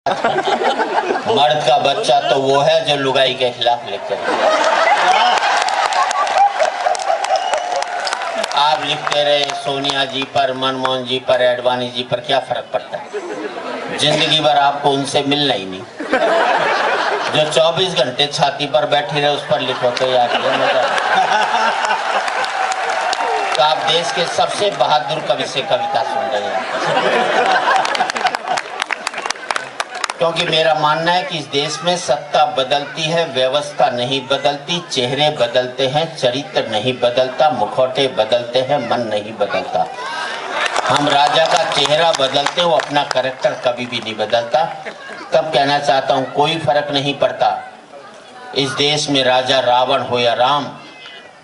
मर्द का बच्चा तो वो है जो लुगाई के खिलाफ लिखते हैं। आप लिखते रहे सोनिया जी पर, मनमोहन जी पर, एडवाणी जी पर, क्या फर्क पड़ता है? जिंदगी भर आपको उनसे मिलना ही नहीं। जो 24 घंटे छाती पर बैठी रहे उस पर लिखो तो यार ये मजा। तो आप देश के सबसे बहादुर कवि से कविता सुन रहे हैं, क्योंकि मेरा मानना है कि इस देश में सत्ता बदलती है, व्यवस्था नहीं बदलती। चेहरे बदलते हैं, चरित्र नहीं बदलता। मुखौटे बदलते हैं, मन नहीं बदलता। हम राजा का चेहरा बदलते हो, अपना कैरेक्टर कभी भी नहीं बदलता। तब कहना चाहता हूं कोई फर्क नहीं पड़ता इस देश में राजा रावण हो या राम,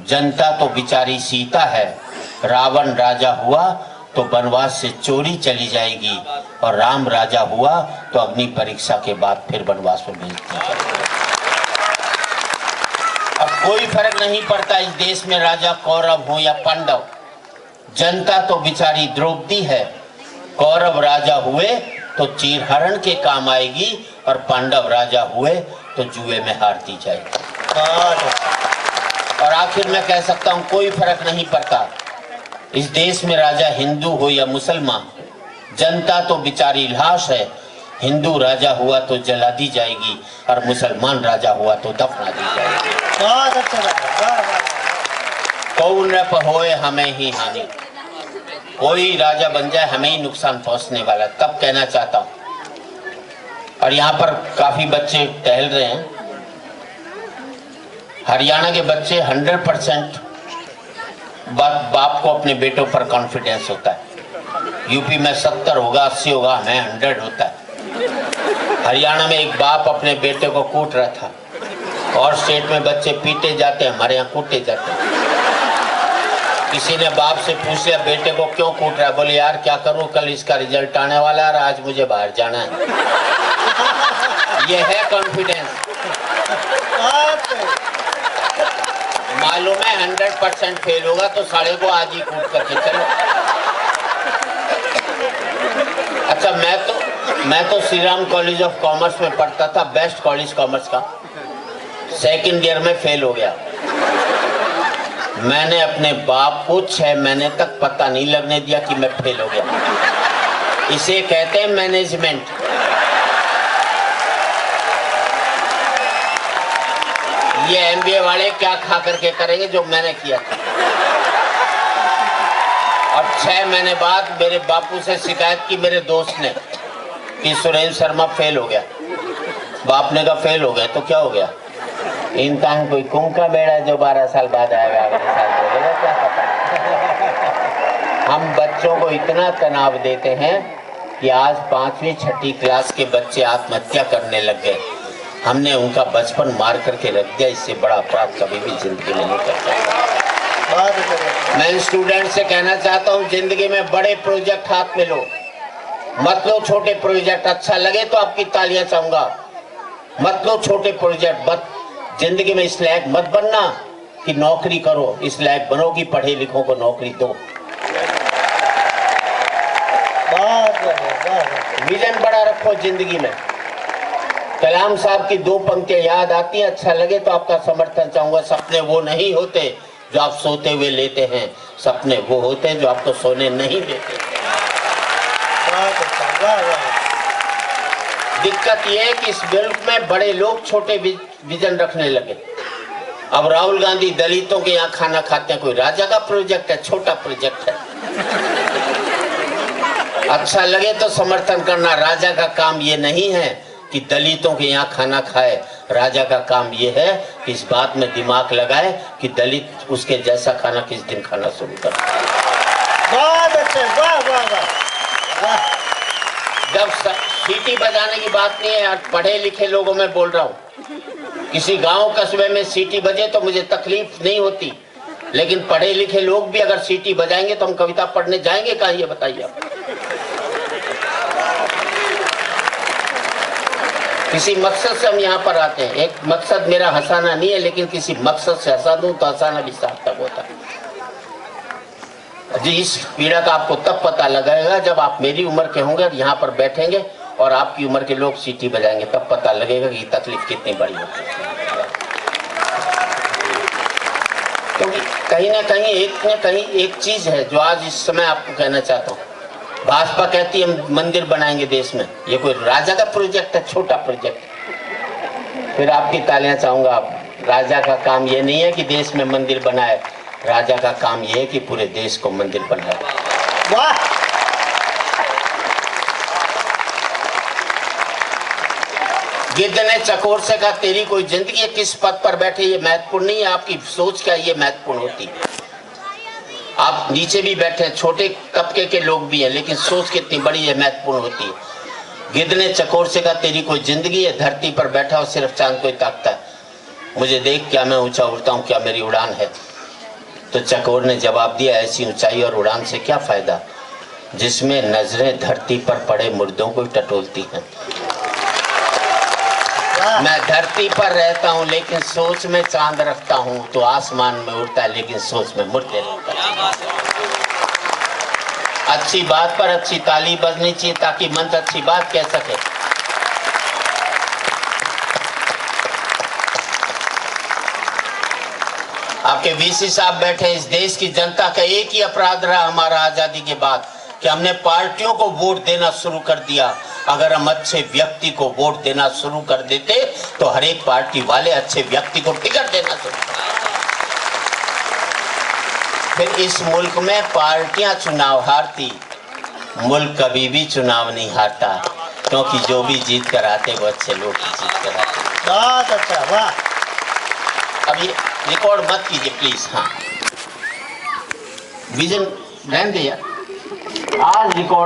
जनता तो बेचारी सीता है। रावण राजा हुआ तो वनवास से चोरी चली जाएगी, और राम राजा हुआ तो अग्नि परीक्षा के बाद फिर वनवास में भेज दी जाएगी। अब कोई फर्क नहीं पड़ता इस देश में राजा कौरव हो या पांडव, जनता तो बेचारी द्रौपदी है। कौरव राजा हुए तो चीरहरण के काम आएगी, और पांडव राजा हुए तो जुए में हारती जाएगी। और आखिर में कह सकता हूं कोई फर्क नहीं पड़ता इस देश में राजा हिंदू हो या मुसलमान, जनता तो बेचारी लाश है। हिंदू राजा हुआ तो जला दी जाएगी, और मुसलमान राजा हुआ तो दफना दी जाएगी। बहुत अच्छा। कौन रप होए हमें ही हानि, कोई राजा बन जाए हमें ही नुकसान पहुंचने वाला, तब कहना चाहता हूं। और यहाँ पर काफी बच्चे टहल रहे हैं। हरियाणा के बच्चे 100% बाप को अपने बेटों पर कॉन्फिडेंस होता है। यूपी में 70 होगा, 80 होगा, हमें 100 होता है। हरियाणा में एक बाप अपने बेटे को कूट रहा था, और स्टेट में बच्चे पीटे जाते हैं, हमारे यहाँ कूटे जाते हैं। किसी ने बाप से पूछ लिया बेटे को क्यों कूट रहा है? बोले यार क्या करूं, कल इसका रिजल्ट आने वाला है, आज मुझे बाहर जाना है। ये है कॉन्फिडेंस। मालूम है 100% फेल होगा तो साढ़े को आज ही कूट करके चलो। अच्छा, मैं तो Shri Ram college of commerce में पढ़ता था, बेस्ट कॉलेज कॉमर्स का। सेकंड ईयर में फेल हो गया। मैंने अपने बाप को 6 महीने तक पता नहीं लगने दिया कि मैं फेल हो गया। इसे कहते हैं मैनेजमेंट। ये एमबीए वाले क्या खा करके करेंगे जो मैंने किया था। और 6 महीने बाद मेरे बापू से शिकायत की मेरे दोस्त ने कि सुरेंद्र शर्मा फेल हो गया। बाप ने कहा फेल हो गया तो क्या हो गया? इम्तिहान कोई कुंभ का बेड़ा जो 12 साल बाद आएगा, अगले साल बोलेगा, क्या पता। हम बच्चों को इतना तनाव देते हैं कि आज 5वीं 6ठी क्लास के बच्चे आत्महत्या करने लग गए। हमने उनका बचपन मार करके रख दिया। इससे बड़ा अपराध कभी भी जिंदगी में नहीं कर सकता। मैं स्टूडेंट से कहना चाहता हूँ जिंदगी में बड़े प्रोजेक्ट हाथ में लो, मत लो छोटे प्रोजेक्ट। अच्छा लगे तो आपकी तालियां चाहूंगा। मत लो छोटे प्रोजेक्ट। मत जिंदगी में इस लायक मत बनना कि नौकरी करो, इस लायक बनो कि पढ़े लिखों को नौकरी दो। विजन बड़ा रखो जिंदगी में। कलाम साहब की 2 पंक्तियां याद आती हैं, अच्छा लगे तो आपका समर्थन चाहूंगा। सपने वो नहीं होते जो आप सोते हुए लेते हैं, सपने वो होते हैं जो आपको सोने नहीं देते। दिक्कत ये है कि इस मुल्क में बड़े लोग छोटे विजन रखने लगे। अब राहुल गांधी दलितों के यहाँ खाना खाते हैं, कोई राजा का प्रोजेक्ट है? छोटा प्रोजेक्ट है। अच्छा लगे तो समर्थन करना। राजा का काम ये नहीं है कि दलितों के यहाँ खाना खाए। राजा का काम ये है कि इस बात में दिमाग लगाए कि दलित उसके जैसा खाना किस दिन खाना शुरू कर। बहुत अच्छे, वाह वाह वाह। जब सीटी बजाने की बात नहीं है, पढ़े लिखे लोगों में बोल रहा हूँ। किसी गांव कस्बे में सीटी बजे तो मुझे तकलीफ नहीं होती, लेकिन पढ़े लिखे लोग भी अगर सीटी बजाएंगे तो हम कविता पढ़ने जाएंगे कहाँ, ये बताइए आप। किसी मकसद से हम यहाँ पर आते हैं। एक मकसद मेरा हंसाना नहीं है, लेकिन किसी मकसद से हंसा दूं तो हंसाना भी सार्थक होता है। जी, इस पीड़ा का आपको तब पता लगेगा जब आप मेरी उम्र के होंगे और यहाँ पर बैठेंगे और आपकी उम्र के लोग सीटी बजाएंगे, तब पता लगेगा कि तकलीफ कितनी बड़ी होती है। क्योंकि कहीं ना कहीं एक चीज है जो आज इस समय आपको कहना चाहता हूँ। भाजपा कहती है हम मंदिर बनाएंगे देश में, ये कोई राजा का प्रोजेक्ट है, छोटा प्रोजेक्ट। फिर आपकी तालियां चाहूंगा। राजा का काम ये नहीं है कि देश में मंदिर बनाए, राजा का काम ये है कि पूरे देश को मंदिर बनाए। वाह, गिद्ध ने चकोर से कहा तेरी कोई जिंदगी किस पद पर बैठे ये महत्वपूर्ण नहीं है, आपकी सोच क्या ये महत्वपूर्ण होती है। आप नीचे भी बैठे हैं, छोटे तबके के लोग भी हैं, लेकिन सोच कितनी बड़ी है महत्वपूर्ण होती है। गिद्ध ने चकोर से कहा तेरी कोई जिंदगी है, धरती पर बैठा हो सिर्फ चांद को ही ताकता है, मुझे देख क्या मैं ऊंचा उड़ता हूं, क्या मेरी उड़ान है। तो चकोर ने जवाब दिया ऐसी ऊंचाई और उड़ान से क्या फायदा जिसमें नजरें धरती पर पड़े मुर्दों को टटोलती हैं। मैं धरती पर रहता हूं लेकिन सोच में चांद रखता हूं, तो आसमान में उड़ता है लेकिन सोच में मुर्दे रहता है। अच्छी बात पर अच्छी ताली बजनी चाहिए ताकि मंच अच्छी बात कह सके। आपके वीसी साहब बैठे, इस देश की जनता का एक ही अपराध रहा हमारा आजादी के बाद कि हमने पार्टियों को वोट देना शुरू कर दिया। अगर हम अच्छे व्यक्ति को वोट देना शुरू कर देते तो हर एक पार्टी वाले अच्छे व्यक्ति को टिकट देना शुरू कर। फिर इस मुल्क में पार्टियां चुनाव हारती, मुल्क कभी भी चुनाव नहीं हारता, क्योंकि जो भी जीत कर आते वो अच्छे लोग जीत कर आते। बहुत अच्छा, वाह। अब ये रिकॉर्ड मत कीजिए प्लीज। हाँ, विजन रहने दे यार, आज रिकॉर्ड